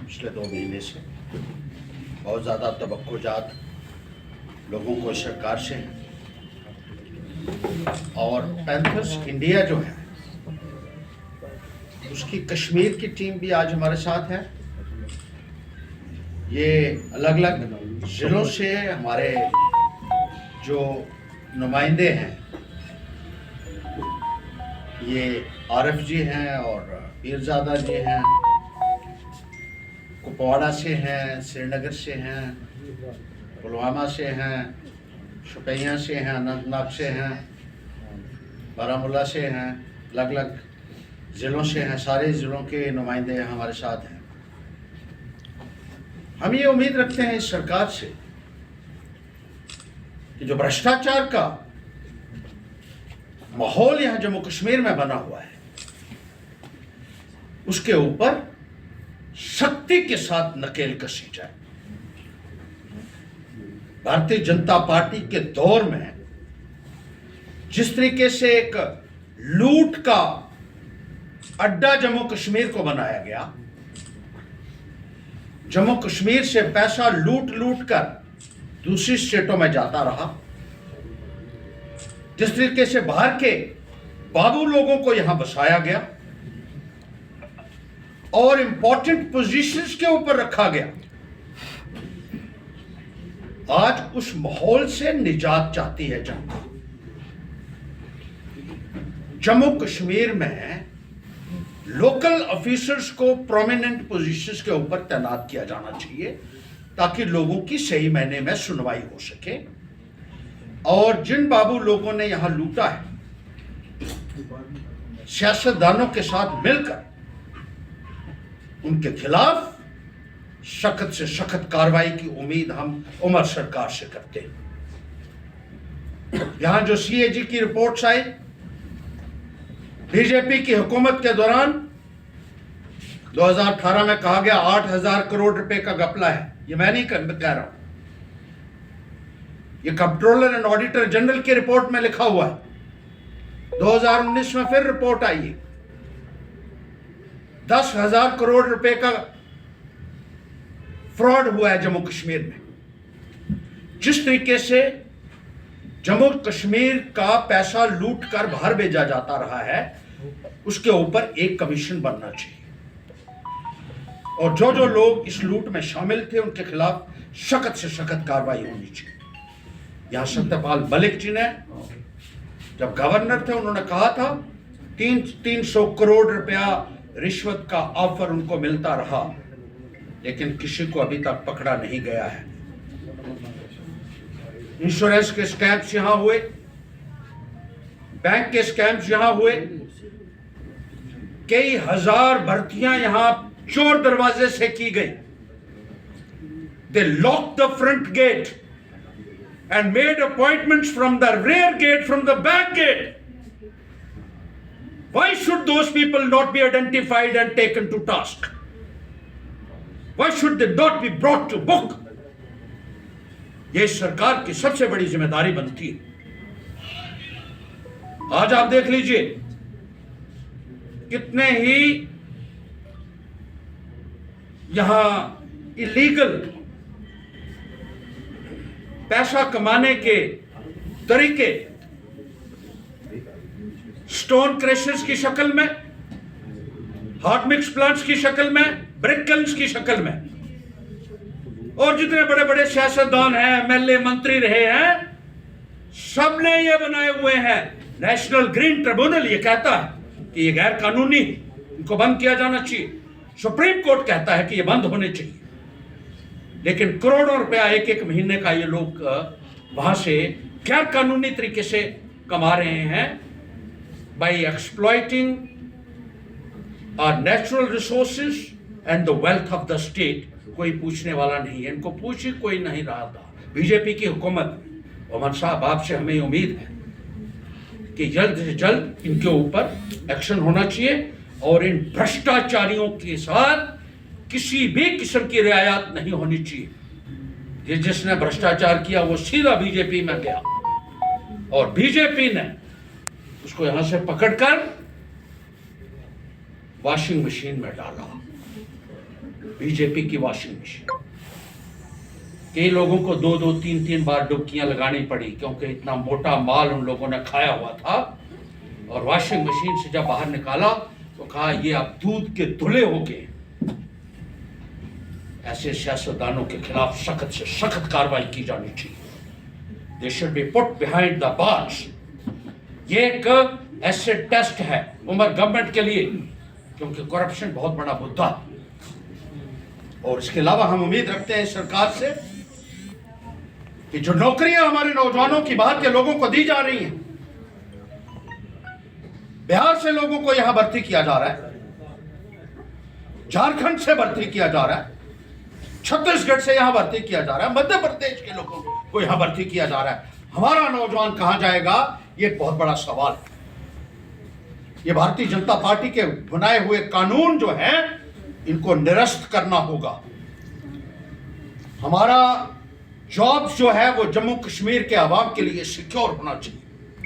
पिछले 2 महीने से बहुत ज़्यादा तवक्कुजात लोगों को सरकार से है। और पैंथर्स इंडिया जो है उसकी कश्मीर की टीम भी आज हमारे साथ है। ये अलग अलग ज़िलों से हमारे जो नुमाइंदे हैं, ये आरिफ जी हैं और पीरजादा जी हैं, कुपवाड़ा से हैं, श्रीनगर से हैं, पुलवामा से हैं, शुपियाँ से हैं, अनंतनाग से हैं, बारामूला से हैं, अलग अलग ज़िलों से हैं। सारे ज़िलों के नुमाइंदे हमारे साथ हैं। हम ये उम्मीद रखते हैं इस सरकार से कि जो भ्रष्टाचार का माहौल यहाँ जम्मू कश्मीर में बना हुआ है उसके ऊपर सख्ती के साथ नकेल कसी जाए। भारतीय जनता पार्टी के दौर में जिस तरीके से एक लूट का अड्डा जम्मू कश्मीर को बनाया गया, जम्मू कश्मीर से पैसा लूट लूट कर दूसरी स्टेटों में जाता रहा, जिस तरीके से बाहर के बाबू लोगों को यहां बसाया गया और इंपॉर्टेंट पोजीशंस के ऊपर रखा गया, आज उस माहौल से निजात चाहती है जनता। जम्मू कश्मीर में लोकल ऑफिसर्स को प्रोमिनेंट पोजीशंस के ऊपर तैनात किया जाना चाहिए ताकि लोगों की सही मायने में सुनवाई हो सके। और जिन बाबू लोगों ने यहां लूटा है, सियासतदानों के साथ मिलकर उनके खिलाफ सख्त से सख्त कार्रवाई की उम्मीद हम उमर सरकार से करते हैं। यहां जो सीएजी की रिपोर्ट्स आई, बीजेपी की हुकूमत के दौरान 2018 में कहा गया 8,000 करोड़ रुपए का घपला है। ये मैं नहीं कह रहा हूं, ये कंट्रोलर एंड ऑडिटर जनरल की रिपोर्ट में लिखा हुआ है। 2019 में फिर रिपोर्ट आई है, 10,000 करोड़ रुपए का फ्रॉड हुआ है जम्मू कश्मीर में। जिस तरीके से जम्मू कश्मीर का पैसा लूट कर बाहर भेजा जाता रहा है, उसके ऊपर एक कमीशन बनना चाहिए और जो जो लोग इस लूट में शामिल थे उनके खिलाफ सख्त से सख्त कार्रवाई होनी चाहिए। यहां सत्यपाल मलिक जी ने जब गवर्नर थे, उन्होंने कहा था 300 करोड़ रुपया रिश्वत का ऑफर उनको मिलता रहा, लेकिन किसी को अभी तक पकड़ा नहीं गया है। इंश्योरेंस के स्कैम्स यहां हुए, बैंक के स्कैम्स यहां हुए, कई हजार भर्तियां यहां चोर दरवाजे से की गई। They lock the front gate and made appointments from the rear gate, from the back gate. Why should those people not be identified and taken to task? Why should they not be brought to book? ये सरकार की सबसे बड़ी जिम्मेदारी बनती है। आज आप देख लीजिए कितने ही यहां इलीगल पैसा कमाने के तरीके स्टोन क्रशर्स की शक्ल में, हॉट मिक्स प्लांट्स की शक्ल में, ब्रिक किल्न्स की शक्ल में, और जितने बड़े बड़े सियासतदान हैं, एमएलए मंत्री रहे हैं, सबने ये बनाए हुए हैं। नेशनल ग्रीन ट्रिब्यूनल ये कहता है कि ये गैर कानूनी, इनको बंद किया जाना चाहिए। सुप्रीम कोर्ट कहता है कि ये बंद होने चाहिए, लेकिन करोड़ों रुपया एक एक महीने का ये लोग वहां से गैर कानूनी तरीके से कमा रहे हैं by exploiting our natural resources and the wealth of the state. कोई पूछने वाला नहीं है, इनको पूछ कोई नहीं रहा था। बीजेपी की हुकूमत, उमर साहब आपसे हमें उम्मीद है कि जल्द से जल्द इनके ऊपर एक्शन होना चाहिए और इन भ्रष्टाचारियों के साथ किसी भी किस्म की रियायत नहीं होनी चाहिए। जिसने भ्रष्टाचार किया वो सीधा बीजेपी में गया और बीजेपी ने उसको यहां से पकड़कर वॉशिंग मशीन में डाला। बीजेपी की वॉशिंग मशीन। कई लोगों को 2-2, 3-3 बार डुबकियां लगानी पड़ी क्योंकि इतना मोटा माल उन लोगों ने खाया हुआ था। और वॉशिंग मशीन से जब बाहर निकाला तो कहा ये अब दूध के धुले हो गए। ऐसे सियासतदानों के खिलाफ सख्त से सख्त कार्रवाई की जानी चाहिए। They should be put behind the bars. ये एक एसिड टेस्ट है उमर गवर्नमेंट के लिए, क्योंकि करप्शन बहुत बड़ा मुद्दा है। और इसके अलावा हम उम्मीद रखते हैं सरकार से कि जो नौकरियां हमारे नौजवानों की बाहर के लोगों को दी जा रही हैं, बिहार से लोगों को यहां भर्ती किया जा रहा है, झारखंड से भर्ती किया जा रहा है, छत्तीसगढ़ से यहां भर्ती किया जा रहा है, मध्य प्रदेश के लोगों को यहां भर्ती किया जा रहा है। हमारा नौजवान कहां जाएगा, ये एक बहुत बड़ा सवाल है। ये भारतीय जनता पार्टी के बनाए हुए कानून जो है इनको निरस्त करना होगा। हमारा जॉब जो है वो जम्मू कश्मीर के आवाम के लिए सिक्योर होना चाहिए।